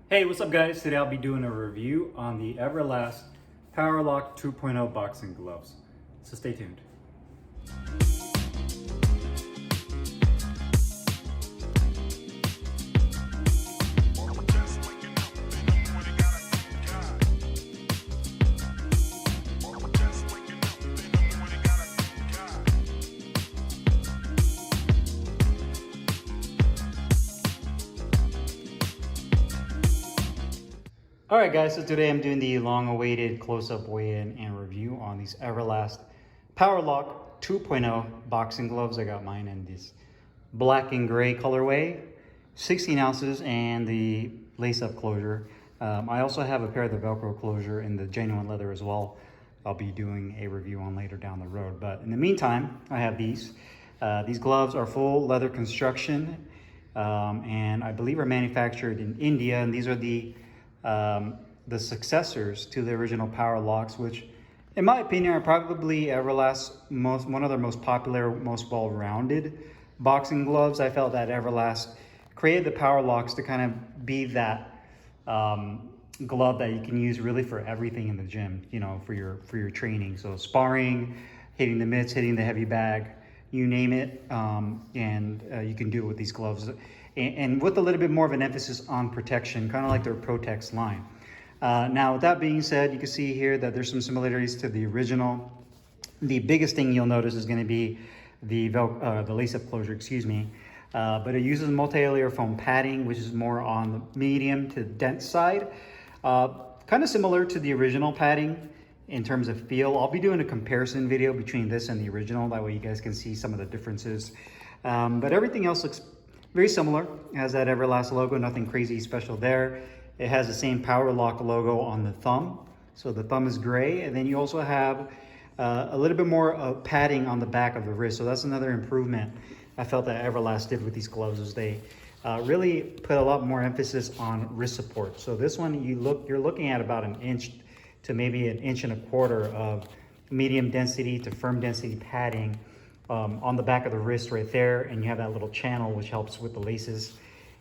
Hey, what's up guys? Today I'll be doing a review on the Everlast Powerlock 2.0 boxing gloves. So stay tuned. All right guys, so today I'm doing the long-awaited close-up weigh-in and review on these Everlast Powerlock 2.0 boxing gloves. I got mine in this black and gray colorway, 16 ounces, and the lace-up closure. I also have a pair of the Velcro closure in the genuine leather as well. I'll be doing a review on later down the road. But in the meantime, I have these. These gloves are full leather construction, and I believe are manufactured in India. And these are the successors to the original Powerlocks, which in my opinion are probably Everlast's one of their most popular, most well-rounded boxing gloves. I felt that Everlast created the Powerlocks to kind of be that glove that you can use really for everything in the gym, you know, for your training. So sparring, hitting the mitts, hitting the heavy bag, you name it, and you can do it with these gloves. And with a little bit more of an emphasis on protection, kind of like their Protex line. Now, with that being said, you can see here that there's some similarities to the original. The biggest thing you'll notice is going to be the lace-up closure, excuse me. But it uses multi-layer foam padding, which is more on the medium to dense side. Kind of similar to the original padding in terms of feel. I'll be doing a comparison video between this and the original. That way you guys can see some of the differences. But everything else looks very similar. It has that Everlast logo, nothing crazy special there. It has the same Powerlock logo on the thumb. So the thumb is gray. And then you also have a little bit more padding on the back of the wrist. So that's another improvement I felt that Everlast did with these gloves, is they really put a lot more emphasis on wrist support. So this one, you're looking at about 1 inch to maybe 1.25 inches of medium density to firm density padding on the back of the wrist right there, and you have that little channel which helps with the laces.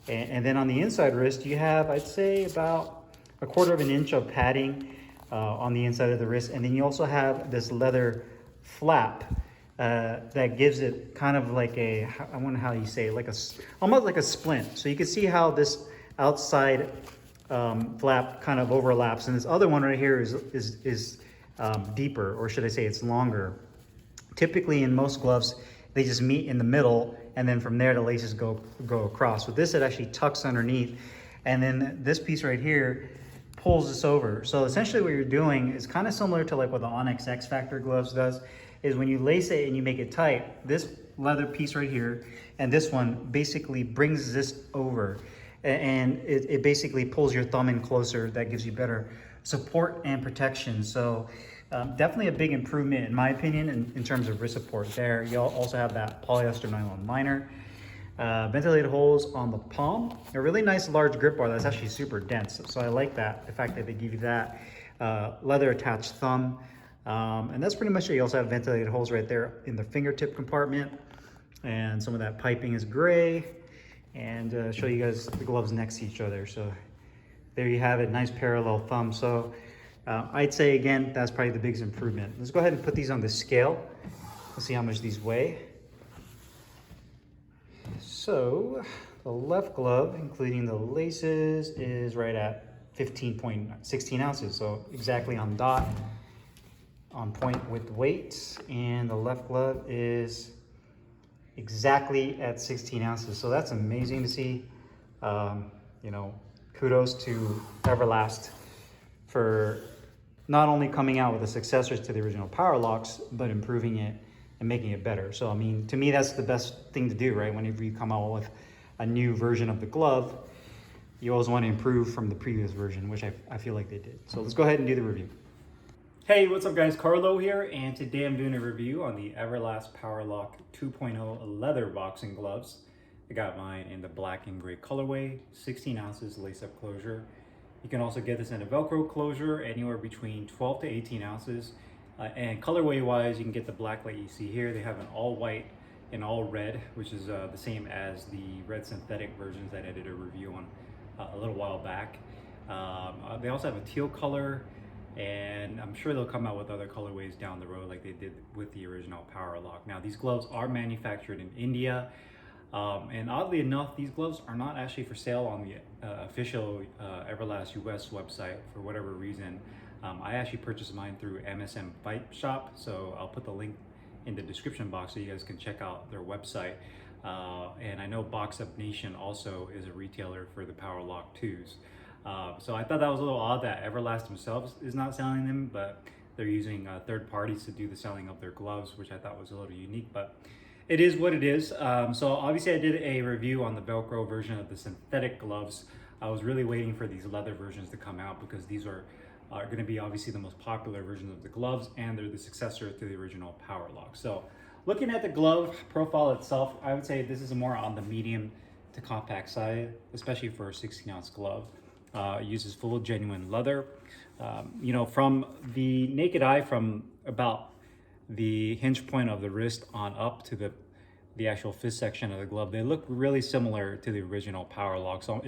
And then on the inside wrist, you have, I'd say, about 1/4 inch of padding on the inside of the wrist, and then you also have this leather flap that gives it kind of like a, I wonder how you say it, like almost like a splint. So you can see how this outside flap kind of overlaps, and this other one right here is deeper, or should I say it's longer. Typically in most gloves, they just meet in the middle, and then from there the laces go across. With this, it actually tucks underneath, and then this piece right here pulls this over. So essentially what you're doing is kind of similar to like what the Onyx X Factor gloves does, is when you lace it and you make it tight, this leather piece right here and this one basically brings this over, and it basically pulls your thumb in closer. That gives you better support and protection. So definitely a big improvement in my opinion in terms of wrist support there. You'll also have that polyester nylon liner, ventilated holes on the palm, a really nice large grip bar that's actually super dense. So I like that, the fact that they give you that leather attached thumb. And that's pretty much it. You also have ventilated holes right there in the fingertip compartment, and some of that piping is gray. And show you guys the gloves next to each other. So there you have it, nice parallel thumb. So I'd say, again, that's probably the biggest improvement. Let's go ahead and put these on the scale. Let's see how much these weigh. So the left glove, including the laces, is right at 15.16 ounces. So exactly on dot, on point with weight. And the left glove is exactly at 16 ounces. So that's amazing to see. You know, kudos to Everlast for not only coming out with the successors to the original Powerlocks, but improving it and making it better. So, I mean, to me, that's the best thing to do, right? Whenever you come out with a new version of the glove, you always want to improve from the previous version, which I feel like they did. So let's go ahead and do the review. Hey, what's up guys? Carlo here, and today I'm doing a review on the Everlast Powerlock 2.0 leather boxing gloves. I got mine in the black and gray colorway, 16 ounces lace-up closure. You can also get this in a Velcro closure, anywhere between 12 to 18 ounces. And colorway wise, you can get the black like you see here. They have an all white and all red, which is the same as the red synthetic versions that I did a review on a little while back. They also have a teal color, and I'm sure they'll come out with other colorways down the road like they did with the original POWERLOCK. Now, these gloves are manufactured in India, and oddly enough, these gloves are not actually for sale on the official Everlast US website for whatever reason. I actually purchased mine through MSM Vibe Shop, so I'll put the link in the description box so you guys can check out their website. And I know Box Up Nation also is a retailer for the POWERLOCK 2s. So I thought that was a little odd that Everlast themselves is not selling them, but they're using third parties to do the selling of their gloves, which I thought was a little unique, but it is what it is. So obviously I did a review on the Velcro version of the synthetic gloves. I was really waiting for these leather versions to come out because these are going to be obviously the most popular versions of the gloves, and they're the successor to the original POWERLOCK. So looking at the glove profile itself, I would say this is more on the medium to compact side, especially for a 16-ounce glove. It uses full genuine leather. You know, from the naked eye, from about the hinge point of the wrist on up to the actual fist section of the glove, they look really similar to the original POWERLOCK. So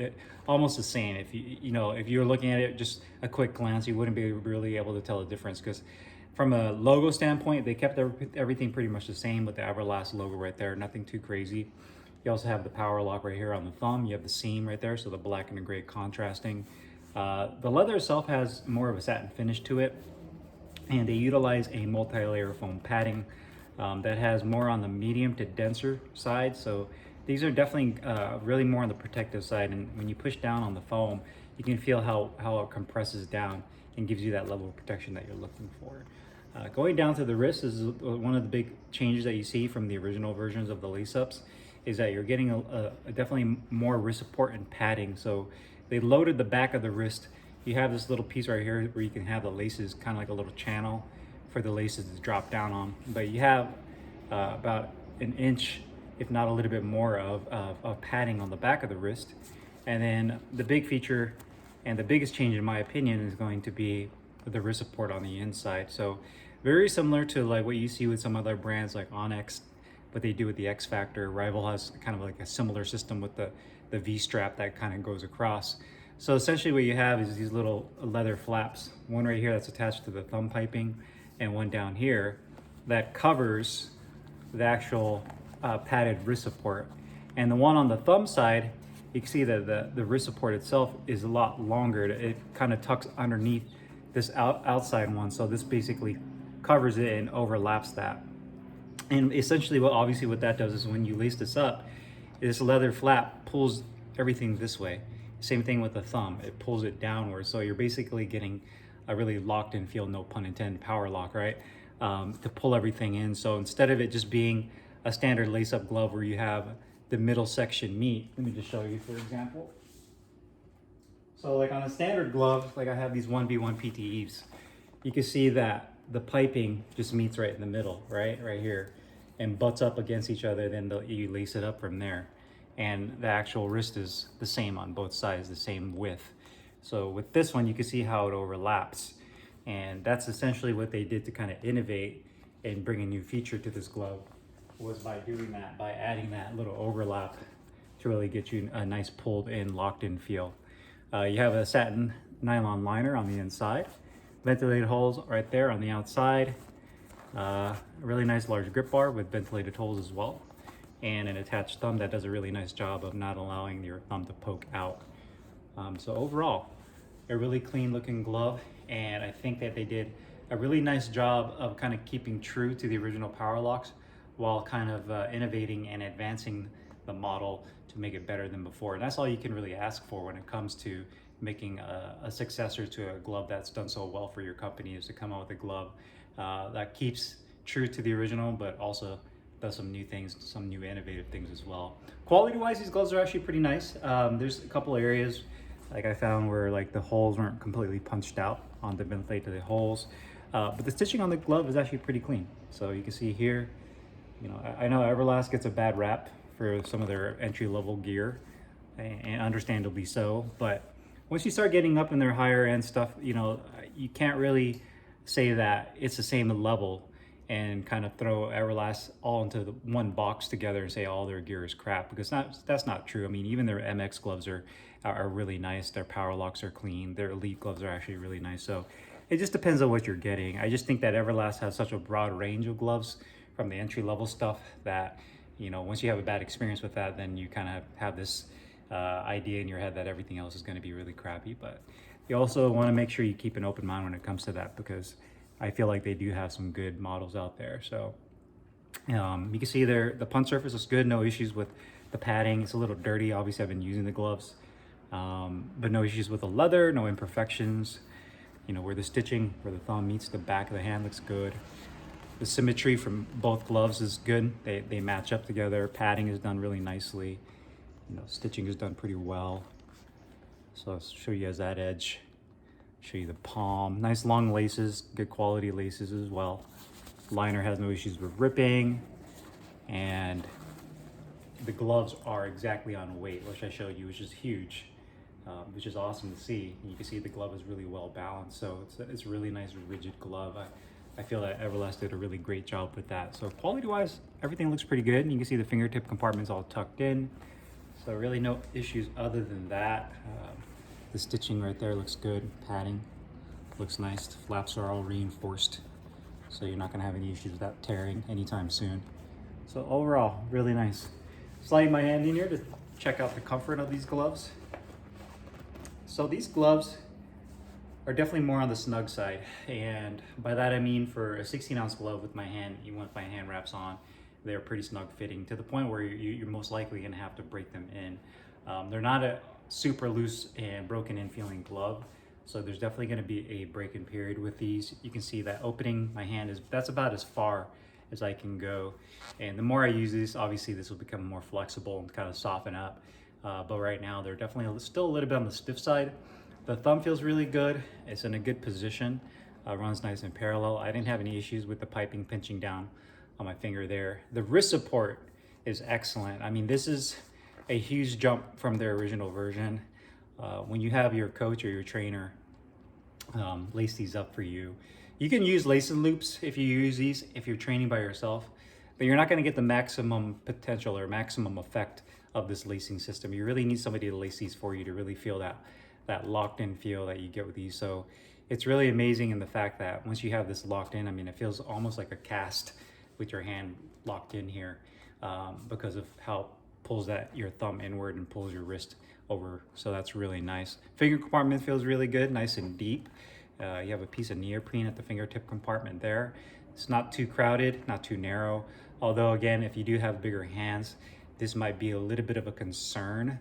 almost the same. If if you were looking at it just a quick glance, you wouldn't be really able to tell the difference, because from a logo standpoint, they kept everything pretty much the same with the Everlast logo right there. Nothing too crazy. You also have the POWERLOCK right here on the thumb. You have the seam right there, so the black and the gray contrasting. The leather itself has more of a satin finish to it, and they utilize a multi-layer foam padding that has more on the medium to denser side. So these are definitely really more on the protective side, and when you push down on the foam, you can feel how it compresses down and gives you that level of protection that you're looking for. Going down to the wrist is one of the big changes that you see from the original versions of the lace-ups, is that you're getting a definitely more wrist support and padding. So they loaded the back of the wrist. You have this little piece right here where you can have the laces, kind of like a little channel for the laces to drop down on. But you have about an inch, if not a little bit more, of padding on the back of the wrist. And then the big feature and the biggest change in my opinion is going to be the wrist support on the inside. So very similar to like what you see with some other brands like Onyx, what they do with the X Factor. Rival has kind of like a similar system with the V-strap that kind of goes across. So essentially what you have is these little leather flaps, one right here that's attached to the thumb piping, and one down here that covers the actual padded wrist support. And the one on the thumb side, you can see that the wrist support itself is a lot longer. It kind of tucks underneath this outside one. So this basically covers it and overlaps that. And essentially what that does is when you lace this up, this leather flap pulls everything this way. Same thing with the thumb, it pulls it downward. So you're basically getting a really locked in feel, no pun intended, POWERLOCK, right? To pull everything in. So instead of it just being a standard lace up glove where you have the middle section meet, let me just show you for example. So like on a standard glove, like I have these 1v1 PTEs, you can see that the piping just meets right in the middle, right here, and butts up against each other. Then you lace it up from there, and the actual wrist is the same on both sides, the same width. So with this one, you can see how it overlaps, and that's essentially what they did to kind of innovate and bring a new feature to this glove, was by doing that, by adding that little overlap to really get you a nice pulled in, locked in feel. You have a satin nylon liner on the inside, ventilated holes right there on the outside, a really nice large grip bar with ventilated holes as well, and an attached thumb that does a really nice job of not allowing your thumb to poke out. So overall, a really clean looking glove, and I think that they did a really nice job of kind of keeping true to the original POWERLOCKs while kind of innovating and advancing the model to make it better than before. And that's all you can really ask for when it comes to making a successor to a glove that's done so well for your company, is to come out with a glove that keeps true to the original, but also does some new things, some new innovative things as well. Quality-wise, these gloves are actually pretty nice. There's a couple areas like I found where like the holes weren't completely punched out on the ventilated holes, but the stitching on the glove is actually pretty clean. So you can see here, you know, I know Everlast gets a bad rap for some of their entry-level gear, and understandably so, but once you start getting up in their higher end stuff, you know, you can't really say that it's the same level and kind of throw Everlast all into the one box together and say all their gear is crap, because that's not true. I mean, even their MX gloves are are really nice. Their power locks are clean. Their elite gloves are actually really nice. So it just depends on what you're getting. I just think that Everlast has such a broad range of gloves, from the entry-level stuff, that, you know, once you have a bad experience with that, then you kind of have this idea in your head that everything else is going to be really crappy. But you also want to make sure you keep an open mind when it comes to that, because I feel like they do have some good models out there. So you can see there, the punch surface is good. No issues with the padding. It's a little dirty. Obviously, I've been using the gloves, but no issues with the leather, no imperfections. You know, where the stitching, where the thumb meets the back of the hand, looks good. The symmetry from both gloves is good. They match up together. Padding is done really nicely. You know, stitching is done pretty well. So I'll show you guys that edge. Show you the palm. Nice long laces, good quality laces as well. Liner has no issues with ripping, and the gloves are exactly on weight, which I showed you, which is huge, which is awesome to see. You can see the glove is really well balanced, so it's a really nice rigid glove. I feel that Everlast did a really great job with that. So quality-wise, everything looks pretty good. And you can see the fingertip compartment's all tucked in, so really no issues other than that. The stitching right there looks good. Padding looks nice. The flaps are all reinforced, so you're not going to have any issues with that tearing anytime soon. So overall, really nice. Sliding my hand in here to check out the comfort of these gloves. So these gloves are definitely more on the snug side, and by that I mean for a 16-ounce glove with my hand, even with my hand wraps on, they're pretty snug fitting, to the point where you're most likely going to have to break them in. They're not a super loose and broken in feeling glove, so there's definitely going to be a break-in period with these. You can see that opening my hand that's about as far as I can go, and the more I use this, obviously this will become more flexible and kind of soften up, but right now they're definitely still a little bit on the stiff side. The thumb feels really good. It's in a good position, runs nice and parallel. I didn't have any issues with the piping pinching down on my finger there. The wrist support is excellent. I mean, this is a huge jump from their original version. When you have your coach or your trainer lace these up for you, you can use lace and loops if you use these, if you're training by yourself, but you're not going to get the maximum potential or maximum effect of this lacing system. You really need somebody to lace these for you to really feel that locked in feel that you get with these. So it's really amazing in the fact that once you have this locked in, I mean, it feels almost like a cast with your hand locked in here, because of how it pulls your thumb inward and pulls your wrist over. So that's really nice. Finger compartment feels really good, nice and deep. You have a piece of neoprene at the fingertip compartment there. It's not too crowded, not too narrow. Although again, if you do have bigger hands, this might be a little bit of a concern,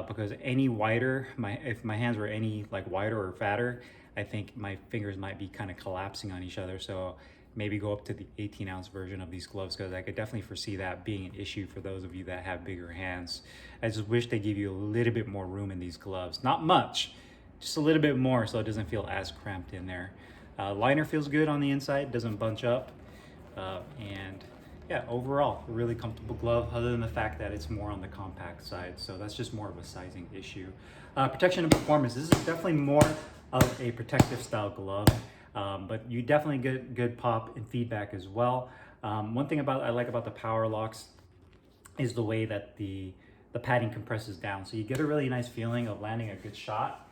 because any wider, if my hands were any like wider or fatter, I think my fingers might be kind of collapsing on each other. So maybe go up to the 18-ounce version of these gloves, because I could definitely foresee that being an issue for those of you that have bigger hands. I just wish they give you a little bit more room in these gloves. Not much, just a little bit more, so it doesn't feel as cramped in there. Liner feels good on the inside, doesn't bunch up, and yeah, overall, a really comfortable glove, other than the fact that it's more on the compact side. So that's just more of a sizing issue. Protection and performance. This is definitely more of a protective style glove, but you definitely get good pop and feedback as well. One thing I like about the POWERLOCKS is the way that the padding compresses down. So you get a really nice feeling of landing a good shot,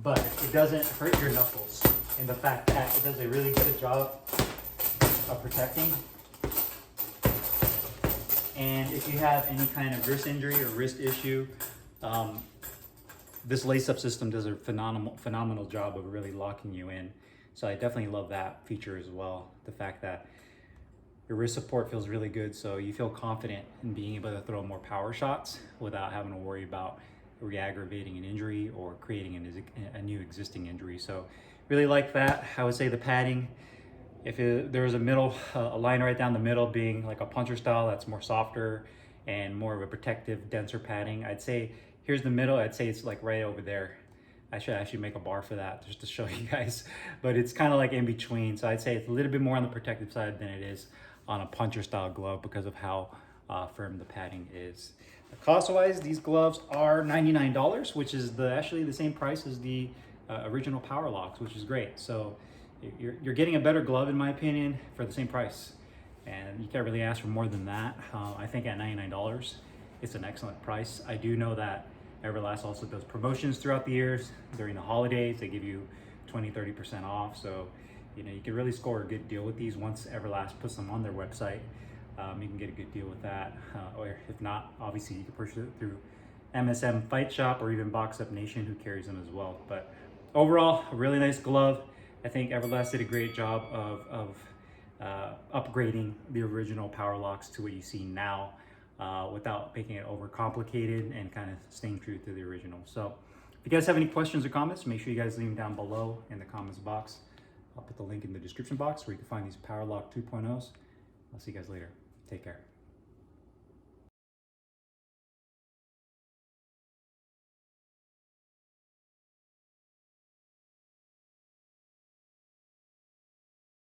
but it doesn't hurt your knuckles, in the fact that it does a really good job of protecting. And if you have any kind of wrist injury or wrist issue, this lace-up system does a phenomenal job of really locking you in. So I definitely love that feature as well. The fact that your wrist support feels really good, so you feel confident in being able to throw more power shots without having to worry about re-aggravating an injury or creating a new existing injury. So really like that. I would say the padding, if there was a line right down the middle being like a puncher style, that's more softer and more of a protective, denser padding. I'd say here's the middle. I'd say it's like right over there. I should actually make a bar for that just to show you guys, but it's kind of like in between. So I'd say it's a little bit more on the protective side than it is on a puncher style glove, because of how firm the padding is. Cost-wise, these gloves are $99, which is actually the same price as the original POWERLOCKS, which is great. So you're getting a better glove, in my opinion, for the same price, and you can't really ask for more than that. I think at $99, it's an excellent price. I do know that Everlast also does promotions throughout the years. During the holidays, they give you 20-30% off. So, you know, you can really score a good deal with these once Everlast puts them on their website. You can get a good deal with that. Or if not, obviously you can purchase it through MSM Fight Shop or even Box Up Nation, who carries them as well. But overall, a really nice glove. I think Everlast did a great job of upgrading the original POWERLOCKS to what you see now, without making it overcomplicated and kind of staying true to the original. So if you guys have any questions or comments, make sure you guys leave them down below in the comments box. I'll put the link in the description box where you can find these POWERLOCK 2.0s. I'll see you guys later. Take care.